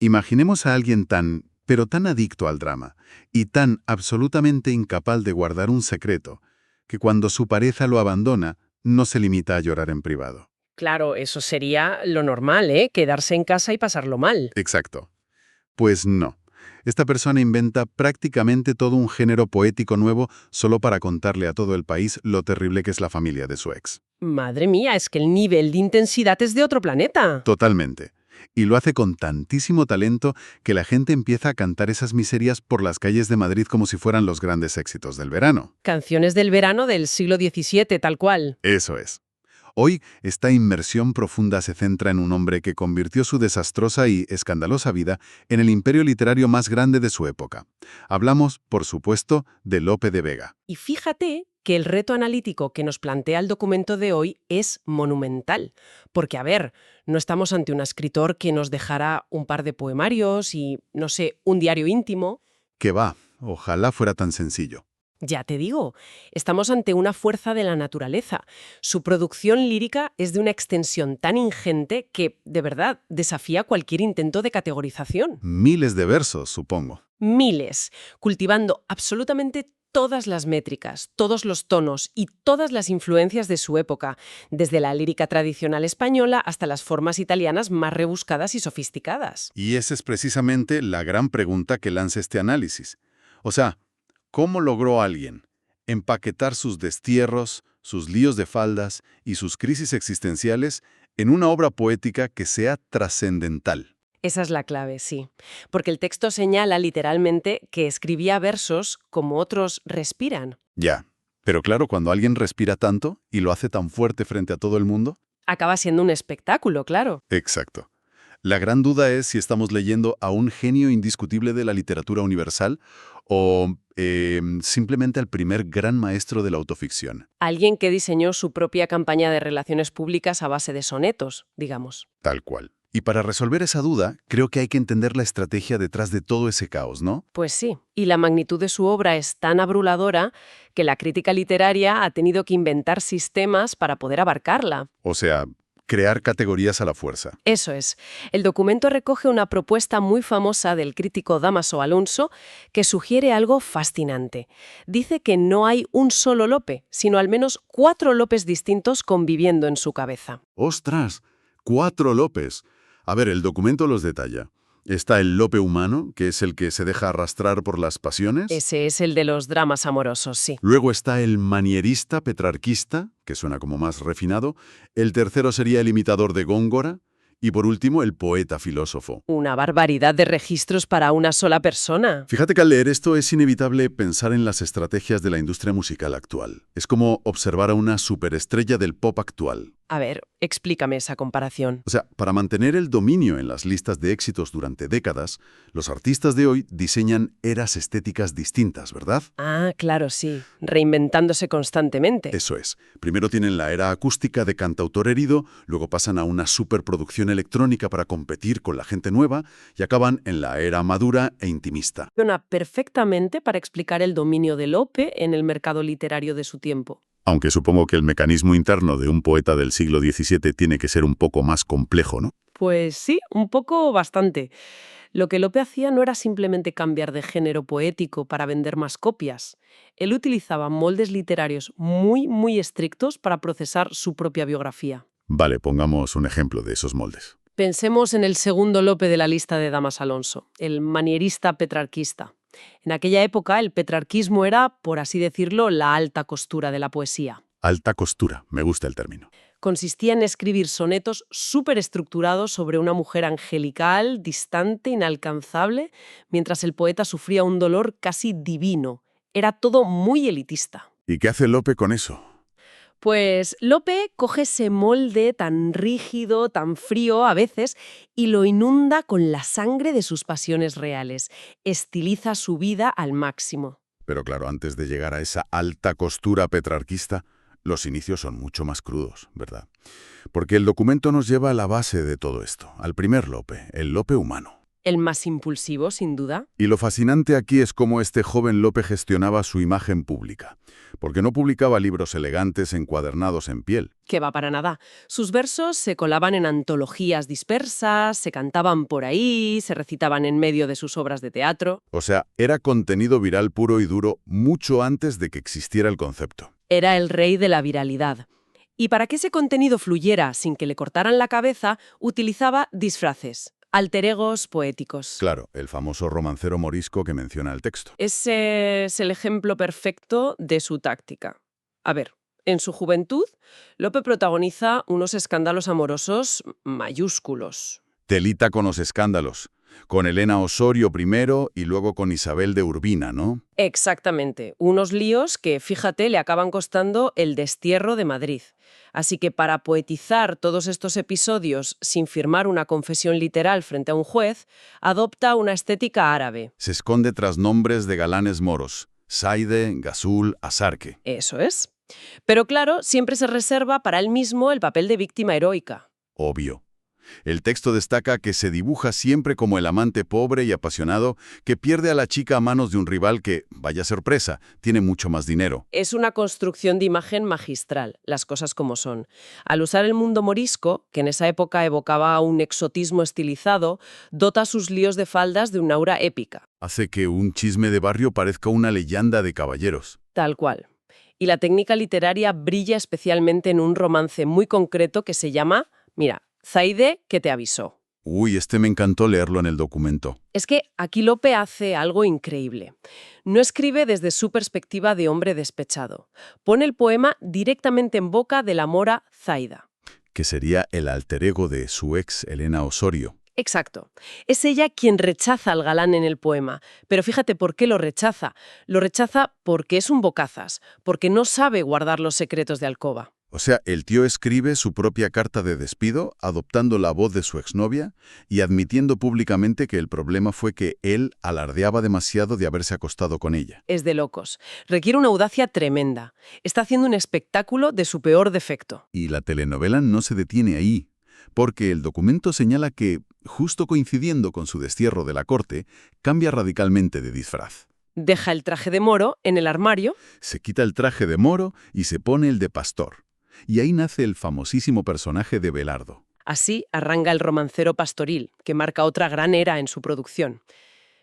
Imaginemos a alguien pero tan adicto al drama, y tan absolutamente incapaz de guardar un secreto, que cuando su pareja lo abandona, no se limita a llorar en privado. Claro, eso sería lo normal, ¿eh? Quedarse en casa y pasarlo mal. Exacto. Pues no. Esta persona inventa prácticamente todo un género poético nuevo solo para contarle a todo el país lo terrible que es la familia de su ex. Madre mía, es que el nivel de intensidad es de otro planeta. Totalmente. Y lo hace con tantísimo talento que la gente empieza a cantar esas miserias por las calles de Madrid como si fueran los grandes éxitos del verano. Canciones del verano del siglo XVII, tal cual. Eso es. Hoy, esta inmersión profunda se centra en un hombre que convirtió su desastrosa y escandalosa vida en el imperio literario más grande de su época. Hablamos, por supuesto, de Lope de Vega. Y fíjate que el reto analítico que nos plantea el documento de hoy es monumental. Porque, a ver, no estamos ante un escritor que nos dejara un par de poemarios y, no sé, un diario íntimo. Que va, ojalá fuera tan sencillo. Ya te digo, estamos ante una fuerza de la naturaleza. Su producción lírica es de una extensión tan ingente que, de verdad, desafía cualquier intento de categorización. Miles de versos, supongo. Miles, cultivando absolutamente todas las métricas, todos los tonos y todas las influencias de su época, desde la lírica tradicional española hasta las formas italianas más rebuscadas y sofisticadas. Y esa es precisamente la gran pregunta que lanza este análisis. O sea, ¿cómo logró alguien empaquetar sus destierros, sus líos de faldas y sus crisis existenciales en una obra poética que sea trascendental? Esa es la clave, sí. Porque el texto señala literalmente que escribía versos como otros respiran. Ya, pero claro, cuando alguien respira tanto y lo hace tan fuerte frente a todo el mundo. Acaba siendo un espectáculo, claro. Exacto. La gran duda es si estamos leyendo a un genio indiscutible de la literatura universal o simplemente al primer gran maestro de la autoficción. Alguien que diseñó su propia campaña de relaciones públicas a base de sonetos, digamos. Tal cual. Y para resolver esa duda, creo que hay que entender la estrategia detrás de todo ese caos, ¿no? Pues sí, y la magnitud de su obra es tan abrumadora que la crítica literaria ha tenido que inventar sistemas para poder abarcarla. O sea, crear categorías a la fuerza. Eso es. El documento recoge una propuesta muy famosa del crítico Dámaso Alonso que sugiere algo fascinante. Dice que no hay un solo Lope, sino al menos 4 Lopes distintos conviviendo en su cabeza. ¡Ostras! 4 Lopes. A ver, el documento los detalla. Está el Lope humano, que es el que se deja arrastrar por las pasiones. Ese es el de los dramas amorosos, sí. Luego está el manierista petrarquista, que suena como más refinado. El tercero sería el imitador de Góngora. Y por último, el poeta filósofo. Una barbaridad de registros para una sola persona. Fíjate que al leer esto es inevitable pensar en las estrategias de la industria musical actual. Es como observar a una superestrella del pop actual. A ver, explícame esa comparación. O sea, para mantener el dominio en las listas de éxitos durante décadas, los artistas de hoy diseñan eras estéticas distintas, ¿verdad? Ah, claro, sí. Reinventándose constantemente. Eso es. Primero tienen la era acústica de cantautor herido, luego pasan a una superproducción electrónica para competir con la gente nueva y acaban en la era madura e intimista. Funciona perfectamente para explicar el dominio de Lope en el mercado literario de su tiempo. Aunque supongo que el mecanismo interno de un poeta del siglo XVII tiene que ser un poco más complejo, ¿no? Pues sí, un poco bastante. Lo que Lope hacía no era simplemente cambiar de género poético para vender más copias. Él utilizaba moldes literarios muy estrictos para procesar su propia biografía. Vale, pongamos un ejemplo de esos moldes. Pensemos en el segundo Lope de la lista de Damas Alonso, el manierista petrarquista. En aquella época, el petrarquismo era, por así decirlo, la alta costura de la poesía. Alta costura, me gusta el término. Consistía en escribir sonetos súper estructurados sobre una mujer angelical, distante, inalcanzable, mientras el poeta sufría un dolor casi divino. Era todo muy elitista. ¿Y qué hace Lope con eso? Pues Lope coge ese molde tan rígido, tan frío a veces, y lo inunda con la sangre de sus pasiones reales. Estiliza su vida al máximo. Pero claro, antes de llegar a esa alta costura petrarquista, los inicios son mucho más crudos, ¿verdad? Porque el documento nos lleva a la base de todo esto, al primer Lope, el Lope humano. el más impulsivo, sin duda. Y lo fascinante aquí es cómo este joven Lope gestionaba su imagen pública, porque no publicaba libros elegantes encuadernados en piel. Que va para nada. Sus versos se colaban en antologías dispersas, se cantaban por ahí, se recitaban en medio de sus obras de teatro. O sea, era contenido viral puro y duro mucho antes de que existiera el concepto. Era el rey de la viralidad. Y para que ese contenido fluyera sin que le cortaran la cabeza, utilizaba disfraces, alter egos poéticos. Claro, el famoso romancero morisco que menciona el texto. Ese es el ejemplo perfecto de su táctica. A ver, en su juventud, Lope protagoniza unos escándalos amorosos mayúsculos. Telita con los escándalos, con Elena Osorio primero y luego con Isabel de Urbina, ¿no? Exactamente, unos líos que, fíjate, le acaban costando el destierro de Madrid. Así que para poetizar todos estos episodios sin firmar una confesión literal frente a un juez, adopta una estética árabe. Se esconde tras nombres de galanes moros, Saide, Gasul, Asarque. Eso es. Pero claro, siempre se reserva para él mismo el papel de víctima heroica. Obvio. El texto destaca que se dibuja siempre como el amante pobre y apasionado que pierde a la chica a manos de un rival que, vaya sorpresa, tiene mucho más dinero. Es una construcción de imagen magistral, las cosas como son. Al usar el mundo morisco, que en esa época evocaba un exotismo estilizado, dota sus líos de faldas de un aura épica. Hace que un chisme de barrio parezca una leyenda de caballeros. Tal cual. Y la técnica literaria brilla especialmente en un romance muy concreto que se llama, mira, Zaide, que te avisó. Uy, este me encantó leerlo en el documento. Es que aquí Lope hace algo increíble. No escribe desde su perspectiva de hombre despechado. Pone el poema directamente en boca de la mora Zaida. Que sería el alter ego de su ex Elena Osorio. Exacto. Es ella quien rechaza al galán en el poema. Pero fíjate por qué lo rechaza. Lo rechaza porque es un bocazas, porque no sabe guardar los secretos de alcoba. O sea, el tío escribe su propia carta de despido, adoptando la voz de su exnovia y admitiendo públicamente que el problema fue que él alardeaba demasiado de haberse acostado con ella. Es de locos. Requiere una audacia tremenda. Está haciendo un espectáculo de su peor defecto. Y la telenovela no se detiene ahí, porque el documento señala que, justo coincidiendo con su destierro de la corte, cambia radicalmente de disfraz. Deja el traje de moro en el armario. Se quita el traje de moro y se pone el de pastor. Y ahí nace el famosísimo personaje de Belardo. Así arranca el romancero pastoril, que marca otra gran era en su producción.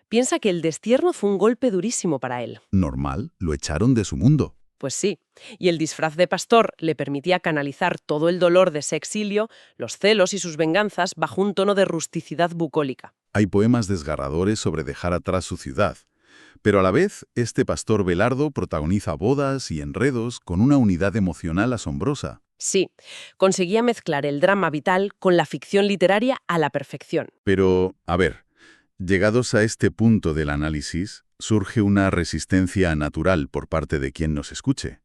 Piensa que el destierro fue un golpe durísimo para él. Normal, lo echaron de su mundo. Pues sí, y el disfraz de pastor le permitía canalizar todo el dolor de ese exilio, los celos y sus venganzas bajo un tono de rusticidad bucólica. Hay poemas desgarradores sobre dejar atrás su ciudad. Pero a la vez, este pastor Belardo protagoniza bodas y enredos con una unidad emocional asombrosa. Sí, conseguía mezclar el drama vital con la ficción literaria a la perfección. Pero, a ver, llegados a este punto del análisis, surge una resistencia natural por parte de quien nos escuche.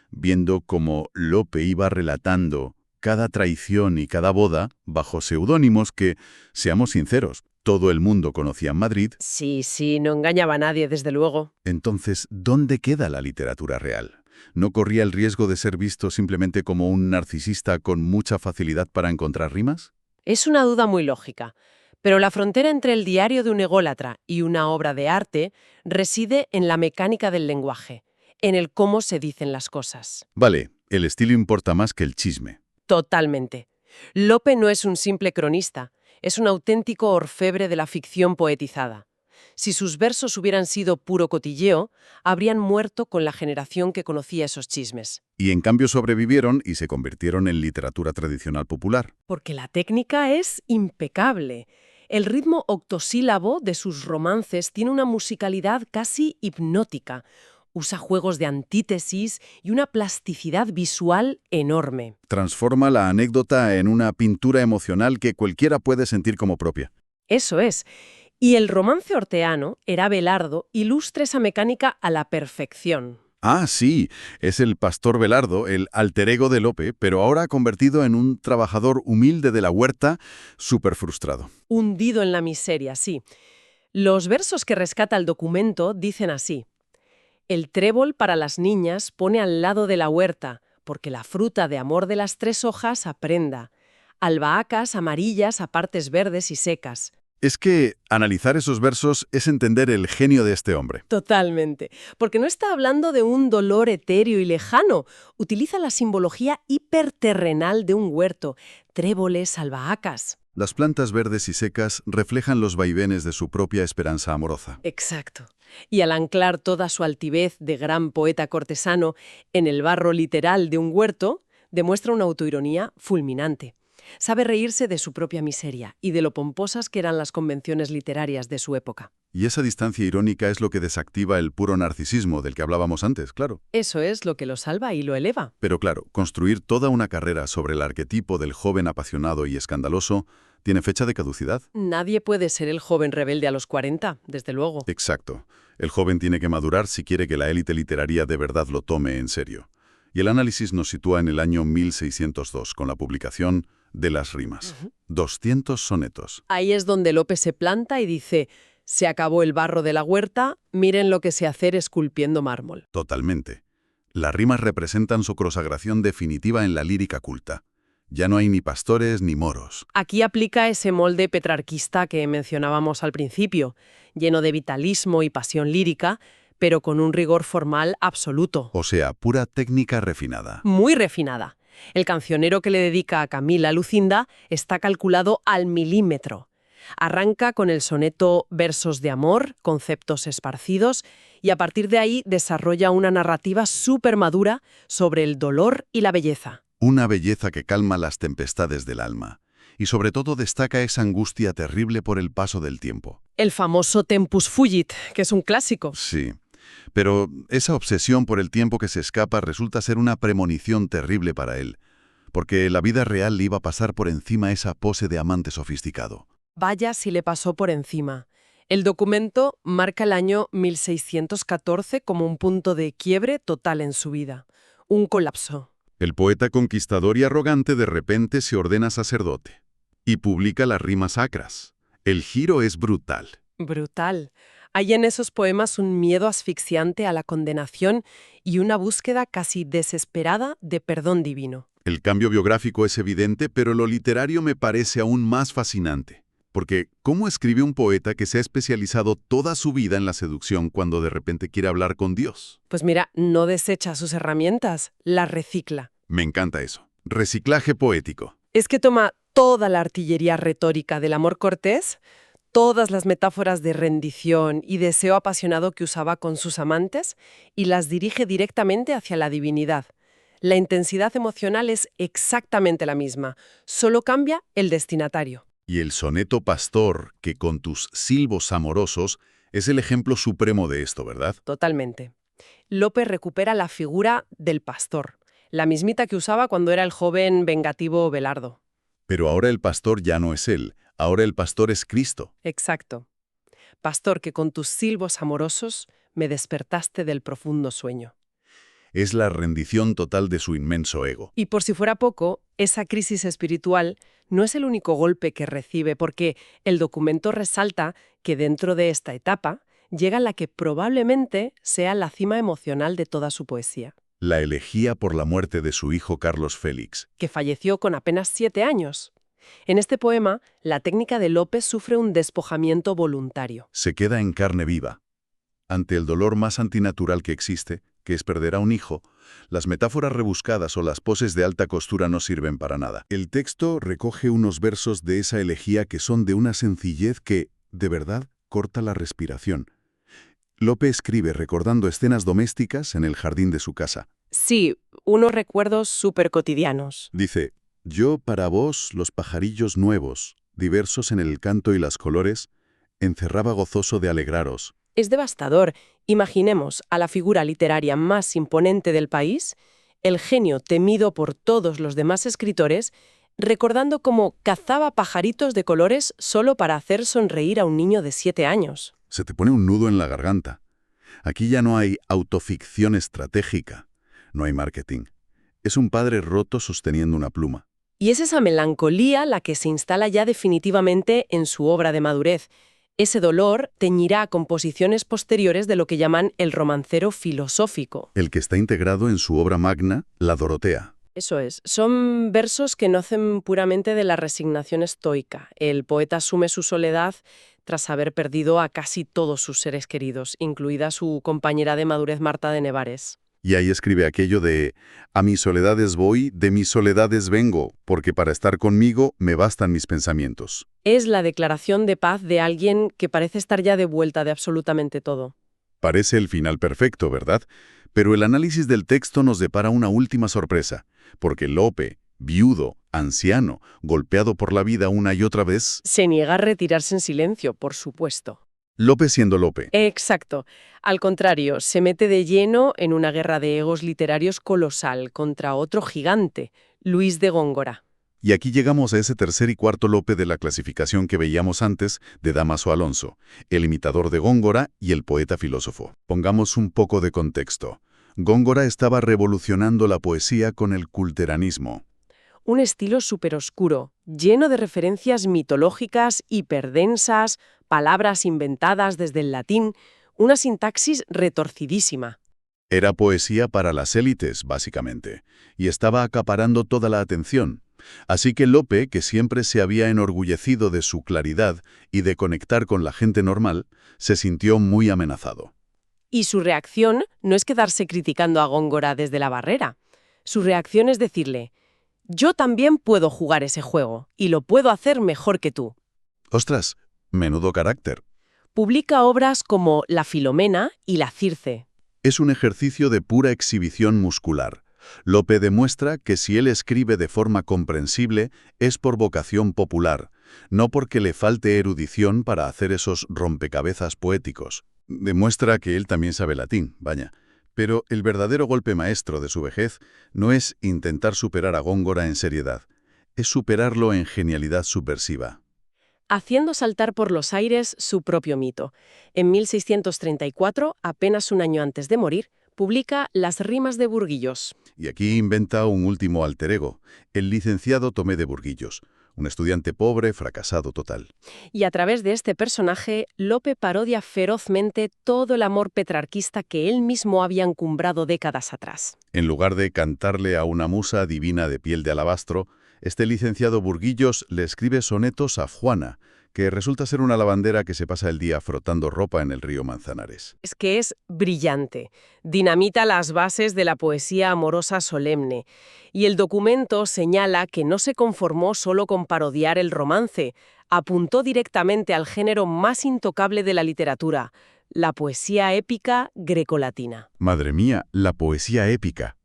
Viendo cómo Lope iba relatando cada traición y cada boda bajo seudónimos que, seamos sinceros, todo el mundo conocía en Madrid. Sí, no engañaba a nadie, desde luego. Entonces, ¿dónde queda la literatura real? ¿No corría el riesgo de ser visto simplemente como un narcisista con mucha facilidad para encontrar rimas? Es una duda muy lógica, pero la frontera entre el diario de un ególatra y una obra de arte reside en la mecánica del lenguaje, en el cómo se dicen las cosas. Vale, el estilo importa más que el chisme. Totalmente. Lope no es un simple cronista, es un auténtico orfebre de la ficción poetizada. Si sus versos hubieran sido puro cotilleo, habrían muerto con la generación que conocía esos chismes. Y en cambio sobrevivieron y se convirtieron en literatura tradicional popular. Porque la técnica es impecable. El ritmo octosílabo de sus romances tiene una musicalidad casi hipnótica. Usa juegos de antítesis y una plasticidad visual enorme. Transforma la anécdota en una pintura emocional que cualquiera puede sentir como propia. Eso es. Y el romance horteano, Era Belardo, ilustra esa mecánica a la perfección. Ah, sí, es el pastor Belardo, el alter ego de Lope, pero ahora convertido en un trabajador humilde de la huerta, súper frustrado. Hundido en la miseria, sí. Los versos que rescata el documento dicen así: el trébol para las niñas pone al lado de la huerta, porque la fruta de amor de las 3 hojas aprenda. Albahacas amarillas a partes verdes y secas. Es que analizar esos versos es entender el genio de este hombre. Totalmente. Porque no está hablando de un dolor etéreo y lejano. Utiliza la simbología hiperterrenal de un huerto, tréboles, albahacas. Las plantas verdes y secas reflejan los vaivenes de su propia esperanza amorosa. Exacto. Y al anclar toda su altivez de gran poeta cortesano en el barro literal de un huerto, demuestra una autoironía fulminante. Sabe reírse de su propia miseria y de lo pomposas que eran las convenciones literarias de su época. Y esa distancia irónica es lo que desactiva el puro narcisismo del que hablábamos antes, claro. Eso es lo que lo salva y lo eleva. Pero claro, construir toda una carrera sobre el arquetipo del joven apasionado y escandaloso tiene fecha de caducidad. Nadie puede ser el joven rebelde a los 40, desde luego. Exacto. El joven tiene que madurar si quiere que la élite literaria de verdad lo tome en serio. Y el análisis nos sitúa en el año 1602, con la publicación de Las Rimas. 200 sonetos. Ahí es donde Lope se planta y dice: se acabó el barro de la huerta, miren lo que sé hacer esculpiendo mármol. Totalmente. Las rimas representan su consagración definitiva en la lírica culta. Ya no hay ni pastores ni moros. Aquí aplica ese molde petrarquista que mencionábamos al principio, lleno de vitalismo y pasión lírica, pero con un rigor formal absoluto. O sea, pura técnica refinada. Muy refinada. El cancionero que le dedica a Camila Lucinda está calculado al milímetro. Arranca con el soneto Versos de amor, conceptos esparcidos, y a partir de ahí desarrolla una narrativa súper madura sobre el dolor y la belleza. Una belleza que calma las tempestades del alma. Y sobre todo destaca esa angustia terrible por el paso del tiempo. El famoso Tempus Fugit, que es un clásico. Sí. Pero esa obsesión por el tiempo que se escapa resulta ser una premonición terrible para él, porque la vida real le iba a pasar por encima esa pose de amante sofisticado. Vaya si le pasó por encima. El documento marca el año 1614 como un punto de quiebre total en su vida. Un colapso. El poeta conquistador y arrogante de repente se ordena sacerdote y publica las rimas sacras. El giro es brutal. Brutal. Hay en esos poemas un miedo asfixiante a la condenación y una búsqueda casi desesperada de perdón divino. El cambio biográfico es evidente, pero lo literario me parece aún más fascinante. Porque, ¿cómo escribe un poeta que se ha especializado toda su vida en la seducción cuando de repente quiere hablar con Dios? Pues mira, no desecha sus herramientas, las recicla. Me encanta eso. Reciclaje poético. Es que toma toda la artillería retórica del amor cortés, todas las metáforas de rendición y deseo apasionado que usaba con sus amantes y las dirige directamente hacia la divinidad. La intensidad emocional es exactamente la misma, solo cambia el destinatario. Y el soneto pastor, que con tus silbos amorosos, es el ejemplo supremo de esto, ¿verdad? Totalmente. Lope recupera la figura del pastor, la mismita que usaba cuando era el joven vengativo Belardo. Pero ahora el pastor ya no es él, ahora el pastor es Cristo. Exacto. Pastor, que con tus silbos amorosos me despertaste del profundo sueño. Es la rendición total de su inmenso ego. Y por si fuera poco, esa crisis espiritual no es el único golpe que recibe, porque el documento resalta que dentro de esta etapa llega la que probablemente sea la cima emocional de toda su poesía. La elegía por la muerte de su hijo Carlos Félix. Que falleció con apenas 7 años. En este poema, la técnica de Lope sufre un despojamiento voluntario. Se queda en carne viva. Ante el dolor más antinatural que existe, que es perder a un hijo, las metáforas rebuscadas o las poses de alta costura no sirven para nada. El texto recoge unos versos de esa elegía que son de una sencillez que, de verdad, corta la respiración. Lope escribe recordando escenas domésticas en el jardín de su casa. Sí, unos recuerdos súper cotidianos. Dice: yo para vos los pajarillos nuevos, diversos en el canto y las colores, encerraba gozoso de alegraros. Es devastador. Imaginemos a la figura literaria más imponente del país, el genio temido por todos los demás escritores, recordando cómo cazaba pajaritos de colores solo para hacer sonreír a un niño de 7 años. Se te pone un nudo en la garganta. Aquí ya no hay autoficción estratégica, no hay marketing. Es un padre roto sosteniendo una pluma. Y es esa melancolía la que se instala ya definitivamente en su obra de madurez. Ese dolor teñirá composiciones posteriores de lo que llaman el romancero filosófico. El que está integrado en su obra magna, La Dorotea. Eso es. Son versos que nacen puramente de la resignación estoica. El poeta asume su soledad tras haber perdido a casi todos sus seres queridos, incluida su compañera de madurez Marta de Nevares. Y ahí escribe aquello de «A mis soledades voy, de mis soledades vengo, porque para estar conmigo me bastan mis pensamientos». Es la declaración de paz de alguien que parece estar ya de vuelta de absolutamente todo. Parece el final perfecto, ¿verdad? Pero el análisis del texto nos depara una última sorpresa, porque Lope, viudo, anciano, golpeado por la vida una y otra vez, Se niega a retirarse en silencio, por supuesto. Lope siendo Lope. Exacto. Al contrario, se mete de lleno en una guerra de egos literarios colosal contra otro gigante, Luis de Góngora. Y aquí llegamos a ese tercer y cuarto Lope de la clasificación que veíamos antes de Dámaso Alonso, el imitador de Góngora y el poeta filósofo. Pongamos un poco de contexto. Góngora estaba revolucionando la poesía con el culteranismo. Un estilo súper oscuro, lleno de referencias mitológicas, hiperdensas, palabras inventadas desde el latín, una sintaxis retorcidísima. Era poesía para las élites, básicamente, y estaba acaparando toda la atención. Así que Lope, que siempre se había enorgullecido de su claridad y de conectar con la gente normal, se sintió muy amenazado. Y su reacción no es quedarse criticando a Góngora desde la barrera. Su reacción es decirle: yo también puedo jugar ese juego, y lo puedo hacer mejor que tú. ¡Ostras! Menudo carácter. Publica obras como La Filomena y La Circe. Es un ejercicio de pura exhibición muscular. Lope demuestra que si él escribe de forma comprensible es por vocación popular, no porque le falte erudición para hacer esos rompecabezas poéticos. Demuestra que él también sabe latín, vaya. Pero el verdadero golpe maestro de su vejez no es intentar superar a Góngora en seriedad, es superarlo en genialidad subversiva. Haciendo saltar por los aires su propio mito. En 1634, apenas un año antes de morir, publica Las rimas de Burguillos. Y aquí inventa un último alter ego, el licenciado Tomé de Burguillos, un estudiante pobre, fracasado total. Y a través de este personaje, Lope parodia ferozmente todo el amor petrarquista que él mismo había encumbrado décadas atrás. En lugar de cantarle a una musa divina de piel de alabastro, este licenciado Burguillos le escribe sonetos a Juana, que resulta ser una lavandera que se pasa el día frotando ropa en el río Manzanares. Es que es brillante, dinamita las bases de la poesía amorosa solemne, y el documento señala que no se conformó solo con parodiar el romance, apuntó directamente al género más intocable de la literatura, la poesía épica grecolatina. Madre mía, la poesía épica.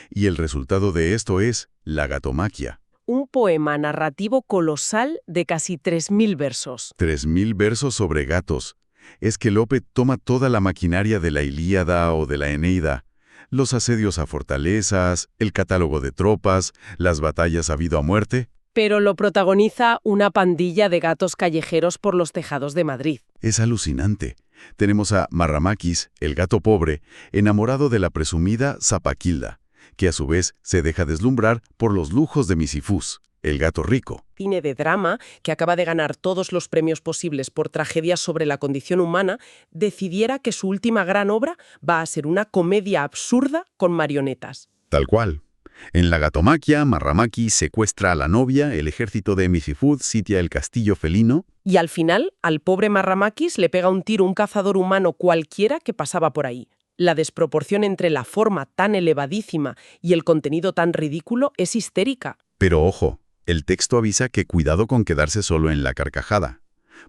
Y el resultado de esto es la gatomaquia. Un poema narrativo colosal de casi 3.000 versos. 3000 versos sobre gatos. Es que Lope toma toda la maquinaria de la Ilíada o de la Eneida, los asedios a fortalezas, el catálogo de tropas, las batallas habido a muerte. Pero lo protagoniza una pandilla de gatos callejeros por los tejados de Madrid. Es alucinante. Tenemos a Marramáquis, el gato pobre, enamorado de la presumida Zapaquilda, que a su vez se deja deslumbrar por los lujos de Misifús, el gato rico. Cine de drama, que acaba de ganar todos los premios posibles por tragedias sobre la condición humana, decidiera que su última gran obra va a ser una comedia absurda con marionetas. Tal cual. En la gatomaquia, Marramáquis secuestra a la novia, el ejército de Misifús sitia el castillo felino. Y al final, al pobre Marramáquis le pega un tiro un cazador humano cualquiera que pasaba por ahí. La desproporción entre la forma tan elevadísima y el contenido tan ridículo es histérica. Pero ojo, el texto avisa que cuidado con quedarse solo en la carcajada,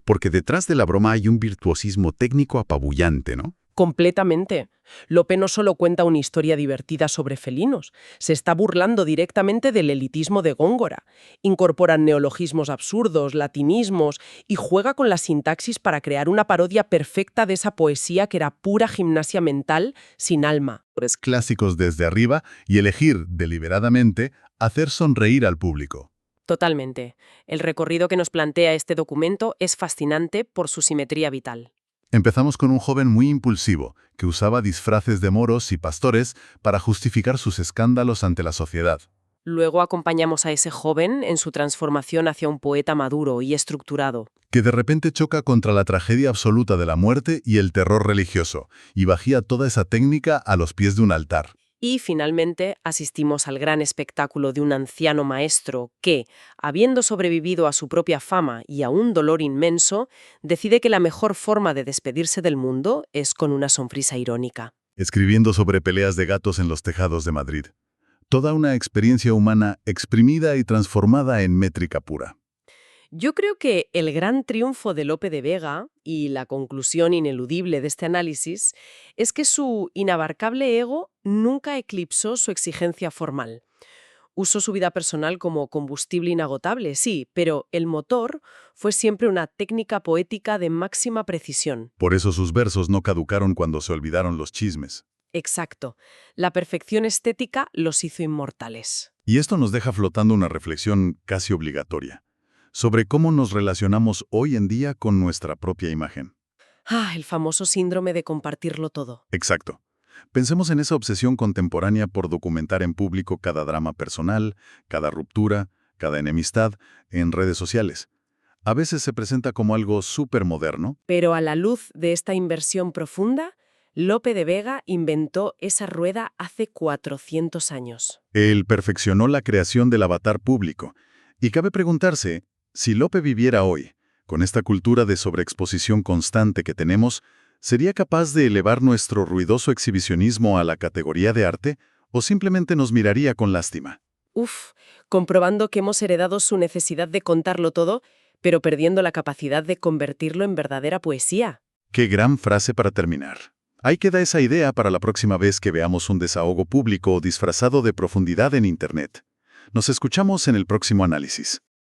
porque detrás de la broma hay un virtuosismo técnico apabullante, ¿no? Completamente. Lope no solo cuenta una historia divertida sobre felinos, se está burlando directamente del elitismo de Góngora. Incorpora neologismos absurdos, latinismos y juega con la sintaxis para crear una parodia perfecta de esa poesía que era pura gimnasia mental sin alma. Clásicos desde arriba y elegir deliberadamente hacer sonreír al público. Totalmente. El recorrido que nos plantea este documento es fascinante por su simetría vital. Empezamos con un joven muy impulsivo, que usaba disfraces de moros y pastores para justificar sus escándalos ante la sociedad. Luego acompañamos a ese joven en su transformación hacia un poeta maduro y estructurado. Que de repente choca contra la tragedia absoluta de la muerte y el terror religioso, y bajía toda esa técnica a los pies de un altar. Y finalmente asistimos al gran espectáculo de un anciano maestro que, habiendo sobrevivido a su propia fama y a un dolor inmenso, decide que la mejor forma de despedirse del mundo es con una sonrisa irónica. Escribiendo sobre peleas de gatos en los tejados de Madrid. Toda una experiencia humana exprimida y transformada en métrica pura. Yo creo que el gran triunfo de Lope de Vega y la conclusión ineludible de este análisis es que su inabarcable ego nunca eclipsó su exigencia formal. Usó su vida personal como combustible inagotable, sí, pero el motor fue siempre una técnica poética de máxima precisión. Por eso sus versos no caducaron cuando se olvidaron los chismes. Exacto. La perfección estética los hizo inmortales. Y esto nos deja flotando una reflexión casi obligatoria sobre cómo nos relacionamos hoy en día con nuestra propia imagen. El famoso síndrome de compartirlo todo. Exacto. Pensemos en esa obsesión contemporánea por documentar en público cada drama personal, cada ruptura, cada enemistad en redes sociales. A veces se presenta como algo súper moderno. Pero a la luz de esta inversión profunda, Lope de Vega inventó esa rueda hace 400 años. Él perfeccionó la creación del avatar público. Y cabe preguntarse, si Lope viviera hoy, con esta cultura de sobreexposición constante que tenemos, ¿sería capaz de elevar nuestro ruidoso exhibicionismo a la categoría de arte o simplemente nos miraría con lástima? Comprobando que hemos heredado su necesidad de contarlo todo, pero perdiendo la capacidad de convertirlo en verdadera poesía. ¡Qué gran frase para terminar! Ahí queda esa idea para la próxima vez que veamos un desahogo público disfrazado de profundidad en Internet. Nos escuchamos en el próximo análisis.